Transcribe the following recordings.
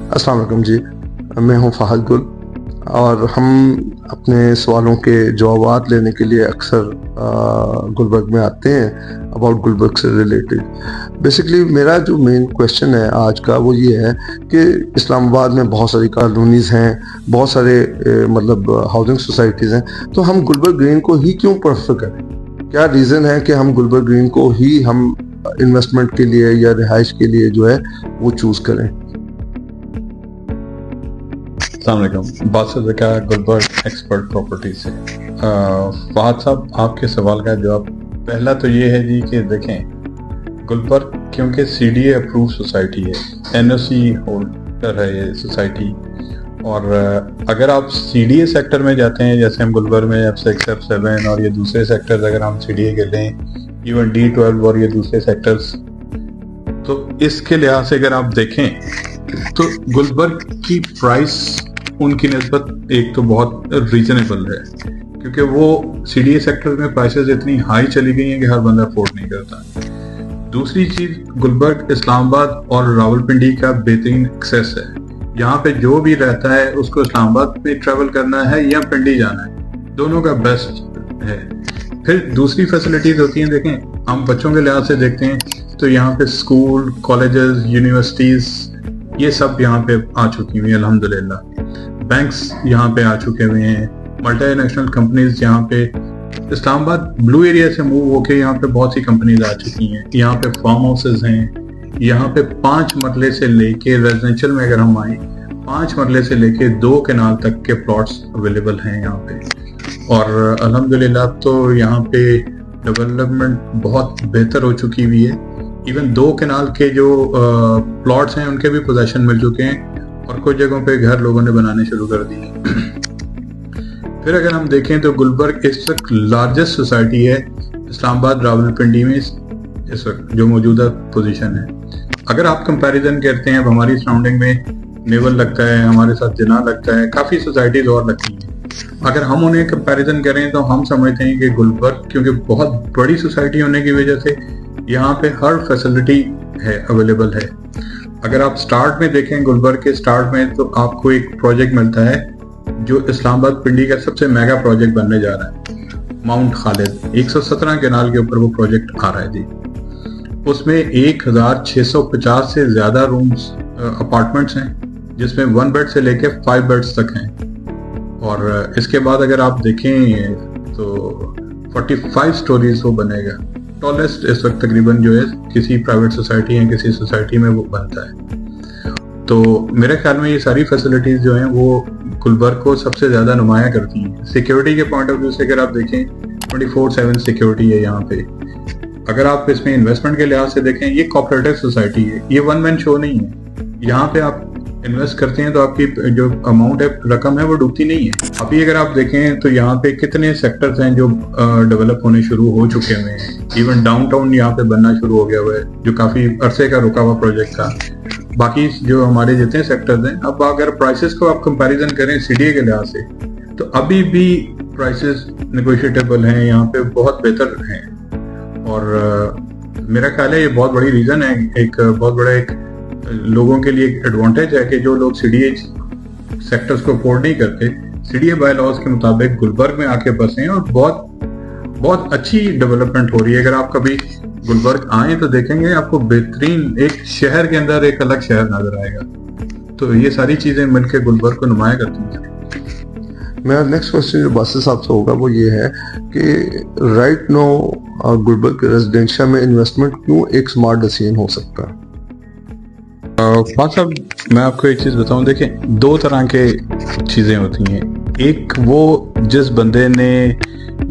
अस्सलाम वालेकुम जी, मैं हूं फ़हद गुल और हम अपने सवालों के जवाब लेने के लिए अक्सर गुलबर्ग में आते हैं अबाउट गुलबर्ग से रिलेटेड। बेसिकली मेरा जो मेन क्वेश्चन है आज का वो ये है कि इस्लामाबाद में बहुत सारी कॉलोनीज़ हैं, बहुत सारे मतलब हाउसिंग सोसाइटीज़ हैं, तो हम गुलबर्ग ग्रीन को ही क्यों प्रेफर करें? क्या रीज़न है कि हम गुलबर्ग ग्रीन को ही हम इन्वेस्टमेंट के लिए या रिहाइश के लिए जो है वो चूज़ करें? अस्सलामुअलैकुम, बादशाह ज़का गुलबर्ग एक्सपर्ट प्रॉपर्टी से। फहद साहब, आपके सवाल का जवाब पहला तो ये है जी कि देखें, गुलबर्ग क्योंकि CDA अप्रूव सोसाइटी है, NOC होल्डर है ये सोसाइटी, और अगर आप CDA सेक्टर में जाते हैं, जैसे हम गुलबर्ग में F6, F7 और ये दूसरे सेक्टर्स अगर हम CDA के लें, इवन D12 और ये दूसरे सेक्टर्स, तो इसके लिहाज से अगर आप देखें तो गुलबर्ग की प्राइस उनकी निस्बत एक तो बहुत रीजनेबल है, क्योंकि वो CDA सेक्टर में प्राइसेस इतनी हाई चली गई हैं कि हर बंदा अफोर्ड नहीं करता। दूसरी चीज़, गुलबर्ग इस्लामाबाद और रावलपिंडी का बेहतरीन एक्सेस है। यहाँ पे जो भी रहता है उसको इस्लामाबाद में ट्रैवल करना है या पिंडी जाना है, दोनों का बेस्ट है। फिर दूसरी फैसिलिटीज़ होती हैं, देखें हम बच्चों के लिहाज से देखते हैं तो यहाँ पे स्कूल, कॉलेजेस, यूनिवर्सिटीज़ ये सब यहाँ पे आ चुकी हुई हैं अल्हम्दुलिल्लाह। बैंक्स यहाँ पे आ चुके हुए हैं, मल्टीनेशनल कंपनीज यहाँ पे इस्लामाबाद ब्लू एरिया से मूव होके यहाँ पे बहुत सी कंपनीज आ चुकी हैं। यहाँ पे फार्म हाउसेज हैं, यहाँ पे 5 मरले से लेके रेजिडेंशियल में अगर हम आए 5 मरले से लेके 2 कनाल तक के प्लॉट्स अवेलेबल हैं यहाँ पे, और अल्हम्दुलिल्लाह तो यहाँ पे डेवलपमेंट बहुत बेहतर हो चुकी हुई है। इवन 2 कनाल के जो प्लॉट्स हैं उनके भी पोजेशन मिल चुके हैं, और कुछ जगहों पे घर लोगों ने बनाने शुरू कर दिए। फिर अगर हम देखें तो गुलबर्ग इस वक्त लार्जेस्ट सोसाइटी है इस्लामाबाद रावलपिंडी में इस वक्त जो मौजूदा पोजीशन है। अगर आप कंपैरिजन करते हैं, अब हमारी सराउंडिंग में नेवल लगता है, हमारे साथ जिना लगता है, काफ़ी सोसाइटीज़ और लगती हैं। अगर हम उन्हें कंपैरिजन करें तो हम समझते हैं कि गुलबर्ग क्योंकि बहुत बड़ी सोसाइटी होने की वजह से यहाँ पे हर फैसिलिटी है, अवेलेबल है। अगर आप स्टार्ट में देखें, गुलबर्ग के स्टार्ट में तो आपको एक प्रोजेक्ट मिलता है जो इस्लामाबाद पिंडी का सबसे मेगा प्रोजेक्ट बनने जा रहा है, माउंट खालिद। 117 केनाल के ऊपर वो प्रोजेक्ट आ रहा है जी। उसमें 1650 से ज्यादा रूम्स अपार्टमेंट्स हैं, जिसमें 1 बेड से लेके 5 बेड्स तक हैं। और इसके बाद अगर आप देखें तो 45 स्टोरीज वो बनेगा, टॉलेस्ट इस वक्त तकरीबन जो है किसी प्राइवेट सोसाइटी या किसी सोसाइटी में वो बनता है। तो मेरे ख्याल में ये सारी फैसिलिटीज जो हैं वो गुलबर्ग को सबसे ज़्यादा नुमाया करती हैं। सिक्योरिटी के पॉइंट ऑफ व्यू से अगर आप देखें 24/7 सिक्योरिटी है यहाँ पे। अगर आप इसमें इन्वेस्टमेंट के लिहाज से देखें, ये कोऑपरेटिव सोसाइटी है, ये 1 मैन शो नहीं है। यहाँ पे आप इन्वेस्ट करते हैं तो आपकी जो अमाउंट है, रकम है, वो डूबती नहीं है। अभी अगर आप देखें तो यहाँ पे कितने सेक्टर्स हैं जो डेवलप होने शुरू हो चुके हुए हैं। इवन डाउनटाउन यहाँ पे बनना शुरू हो गया हुआ है, जो काफी अरसे का रुका हुआ प्रोजेक्ट था। बाकी जो हमारे जितने सेक्टर्स हैं, अब अगर प्राइसेस को आप कंपैरिजन करें CDA के लिहाज से, तो अभी भी प्राइसेस नेगोशिएटेबल हैं, यहाँ पे बहुत बेहतर हैं। और मेरा ख्याल है ये बहुत बड़ी रीजन है, एक बहुत बड़ा एक लोगों के लिए एडवांटेज है कि जो लोग CDA सेक्टर्स को अफोर्ड नहीं करते, CDA बाय लॉज के मुताबिक गुलबर्ग में आके बसे हैं, और बहुत अच्छी डेवलपमेंट हो रही है। अगर आप कभी गुलबर्ग आए तो देखेंगे आपको बेहतरीन एक शहर के अंदर एक अलग शहर नजर आएगा। तो ये सारी चीजें मिलकर गुलबर्ग को नुमाया करती हैं। मेरा नेक्स्ट क्वेश्चन जो बादशाह साहब से होगा वो ये है कि राइट नाउ गुलबर्ग रेजिडेंशियल में इन्वेस्टमेंट क्यों एक स्मार्ट डिसीजन हो सकता है? साहब, मैं आपको एक चीज़ बताऊं, देखें 2 तरह के चीज़ें होती हैं। एक वो जिस बंदे ने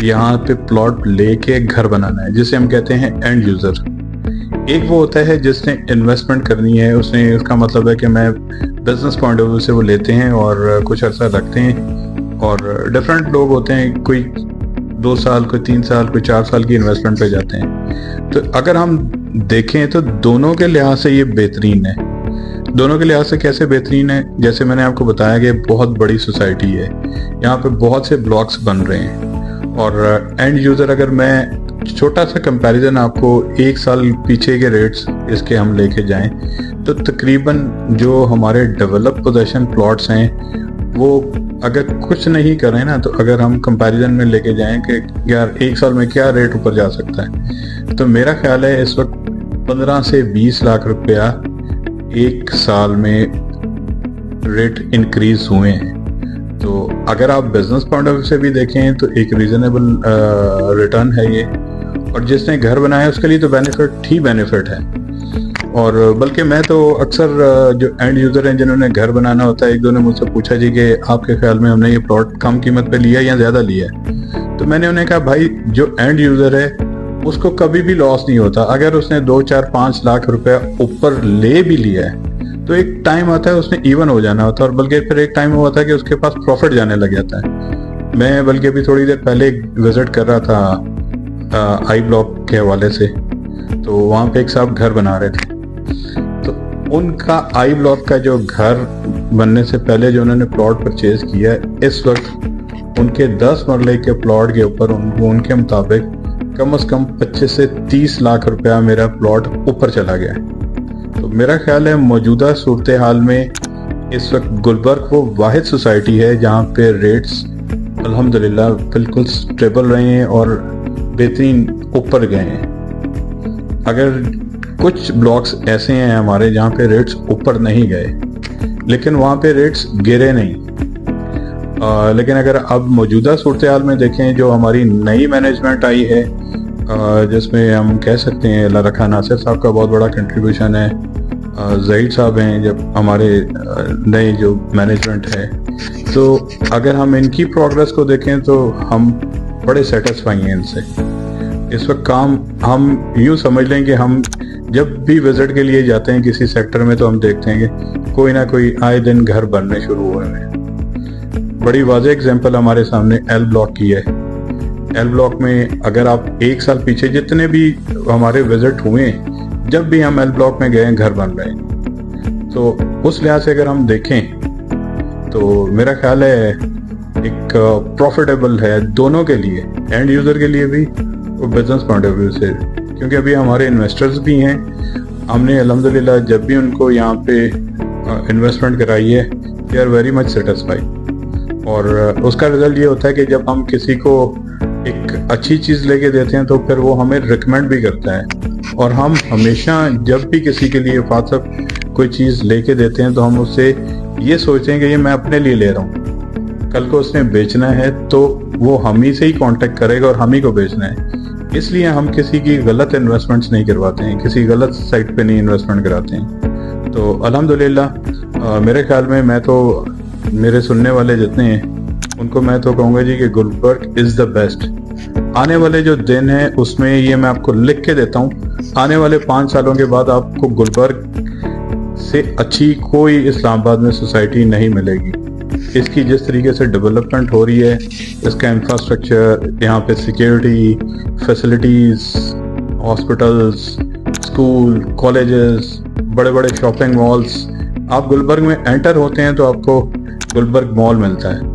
यहाँ पे प्लॉट लेके घर बनाना है, जिसे हम कहते हैं एंड यूज़र। एक वो होता है जिसने इन्वेस्टमेंट करनी है, उसने, उसका मतलब है कि मैं बिजनेस पॉइंट ऑफ व्यू से वो लेते हैं और कुछ अर्सा रखते हैं। और डिफरेंट लोग होते हैं, कोई 2 साल, कोई 3 साल, कोई 4 साल की इन्वेस्टमेंट पे जाते हैं। तो अगर हम देखें तो दोनों के लिहाज से ये बेहतरीन है। दोनों के लिहाज से कैसे बेहतरीन है? जैसे मैंने आपको बताया कि बहुत बड़ी सोसाइटी है, यहाँ पे बहुत से ब्लॉक्स बन रहे हैं, और एंड यूज़र, अगर मैं छोटा सा कंपैरिजन आपको 1 साल पीछे के रेट्स اس کے ہم لے کے جائیں تو تقریباً جو ہمارے ڈیولپ پوزیشن پلاٹس ہیں وہ اگر کچھ نہیں کریں نا، تو اگر ہم کمپیریزن میں لے کے جائیں کہ یار 1 سال میں کیا ریٹ اوپر جا سکتا ہے، تو میرا خیال ہے اس وقت 15 سے 20 لاکھ روپیہ 1 سال میں ریٹ انکریز ہوئے ہیں. تو اگر آپ بزنس پوائنٹ آف ویو سے بھی دیکھیں تو ایک ریزنیبل ریٹرن ہے یہ، اور جس نے گھر بنایا اس کے لیے تو بینیفٹ ہی بینیفٹ ہے. اور بلکہ میں تو اکثر جو اینڈ یوزر ہیں جنہوں نے گھر بنانا ہوتا ہے، ایک دو نے مجھ سے پوچھا جی کہ آپ کے خیال میں ہم نے یہ پلاٹ کم قیمت پہ لیا یا زیادہ لیا ہے، تو میں نے انہیں کہا بھائی جو اینڈ یوزر ہے اس کو کبھی بھی لاس نہیں ہوتا. اگر اس نے 2, 4, 5 لاکھ روپے اوپر لے بھی لیا ہے تو ایک ٹائم آتا ہے اس نے ایون ہو جانا ہوتا ہے، اور بلکہ پھر ایک ٹائم ہوتا ہے کہ اس کے پاس پروفٹ جانے لگ جاتا ہے. میں بلکہ ابھی تھوڑی دیر پہلے وزٹ کر رہا تھا آئی بلاک کے حوالے سے، تو وہاں پہ ایک صاحب گھر بنا رہے تھے. تو ان کا آئی بلاک کا جو گھر بننے سے پہلے جو انہوں نے پلاٹ پرچیز کیا ہے، اس وقت ان کے 10 مرلے کے پلاٹ کے اوپر ان کے مطابق کم از کم 25 سے 30 لاکھ روپیہ میرا پلاٹ اوپر چلا گیا ہے. تو میرا خیال ہے موجودہ صورتحال میں اس وقت گلبرگ وہ واحد سوسائٹی ہے جہاں پہ ریٹس الحمدللہ بالکل سٹیبل رہے ہیں اور بہترین اوپر گئے ہیں. اگر کچھ بلاکس ایسے ہیں ہمارے جہاں پہ ریٹس اوپر نہیں گئے لیکن وہاں پہ ریٹس گرے نہیں. لیکن اگر اب موجودہ صورتحال میں دیکھیں، جو ہماری نئی مینجمنٹ آئی ہے جس میں ہم کہہ سکتے ہیں اللہ رکھا ناصر صاحب کا بہت بڑا کنٹریبیوشن ہے، زہید صاحب ہیں جب ہمارے نئے جو مینجمنٹ ہے، تو اگر ہم ان کی پروگرس کو دیکھیں تو ہم بڑے سیٹسفائی ہیں ان سے. اس وقت کام ہم یوں سمجھ لیں کہ ہم جب بھی وزٹ کے لیے جاتے ہیں کسی سیکٹر میں تو ہم دیکھتے ہیں کہ کوئی نہ کوئی آئے دن گھر بننے شروع ہوئے ہیں. بڑی واضح اگزامپل ہمارے سامنے ایل بلاک کی ہے. ایل بلاک میں اگر آپ 1 سال پیچھے جتنے بھی ہمارے وزٹ ہوئے ہیں، جب بھی ہم ایل بلاک میں گئے ہیں گھر بن رہے ہیں. تو اس لحاظ سے اگر ہم دیکھیں تو میرا خیال ہے ایک پروفیٹیبل ہے دونوں کے لیے، اینڈ یوزر کے لیے بھی اور بزنس پوائنٹ آف ویو سے. کیونکہ ابھی ہمارے انویسٹرز بھی ہیں، ہم نے الحمدللہ جب بھی ان کو یہاں پہ انویسٹمنٹ کرائی ہے they are very much satisfy. اور اس کا رزلٹ یہ ہوتا ہے کہ جب ہم کسی کو ایک اچھی چیز لے کے دیتے ہیں تو پھر وہ ہمیں ریکمینڈ بھی کرتا ہے. اور ہم ہمیشہ جب بھی کسی کے لیے واٹسپ کوئی چیز لے کے دیتے ہیں تو ہم اس سے یہ سوچتے ہیں کہ یہ میں اپنے لیے لے رہا ہوں، کل کو اس نے بیچنا ہے تو وہ ہم ہی سے ہی کانٹیکٹ کرے گا اور ہم ہی کو بیچنا ہے. اس لیے ہم کسی کی غلط انویسٹمنٹس نہیں کرواتے ہیں، کسی غلط سائٹ پہ نہیں انویسٹمنٹ کراتے ہیں. تو الحمدللہ میرے خیال میں تو میرے سننے والے جتنے ہیں ان کو میں تو کہوں گا جی کہ گلبرگ از دا بیسٹ. آنے والے جو دن ہیں اس میں یہ میں آپ کو لکھ کے دیتا ہوں، آنے والے 5 سالوں کے بعد آپ کو گلبرگ سے اچھی کوئی اسلام آباد میں سوسائٹی نہیں ملے گی. اس کی جس طریقے سے ڈیولپمنٹ ہو رہی ہے، اس کا انفراسٹرکچر، یہاں پہ security, facilities, hospitals, school, colleges, بڑے بڑے شاپنگ مالز. آپ گلبرگ میں انٹر ہوتے ہیں تو آپ کو گلبرگ مال ملتا ہے.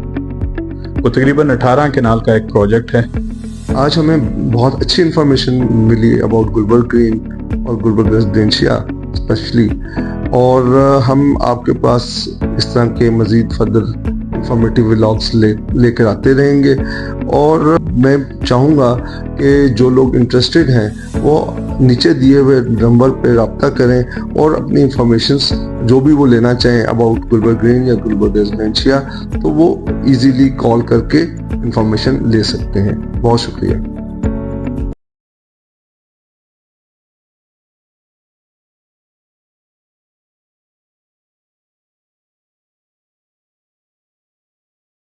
وہ تقریباً 18 کنال کا ایک پروجیکٹ ہے. آج ہمیں بہت اچھی انفارمیشن ملی اباؤٹ گلبرگ گرین اور گلبرگ ریزیڈینشیا اسپیشلی، اور ہم آپ کے پاس اس طرح کے مزید فردر انفارمیٹیو ولاگس لے کر آتے رہیں گے. اور میں چاہوں گا کہ جو لوگ انٹرسٹڈ ہیں وہ نیچے دیے ہوئے نمبر پہ رابطہ کریں اور اپنی انفارمیشنز جو بھی وہ لینا چاہیں اباؤٹ گلبرگ گرین یا گلبرگ ریزیڈینشیا تو وہ ایزیلی کال کر کے انفارمیشن لے سکتے ہیں. بہت شکریہ.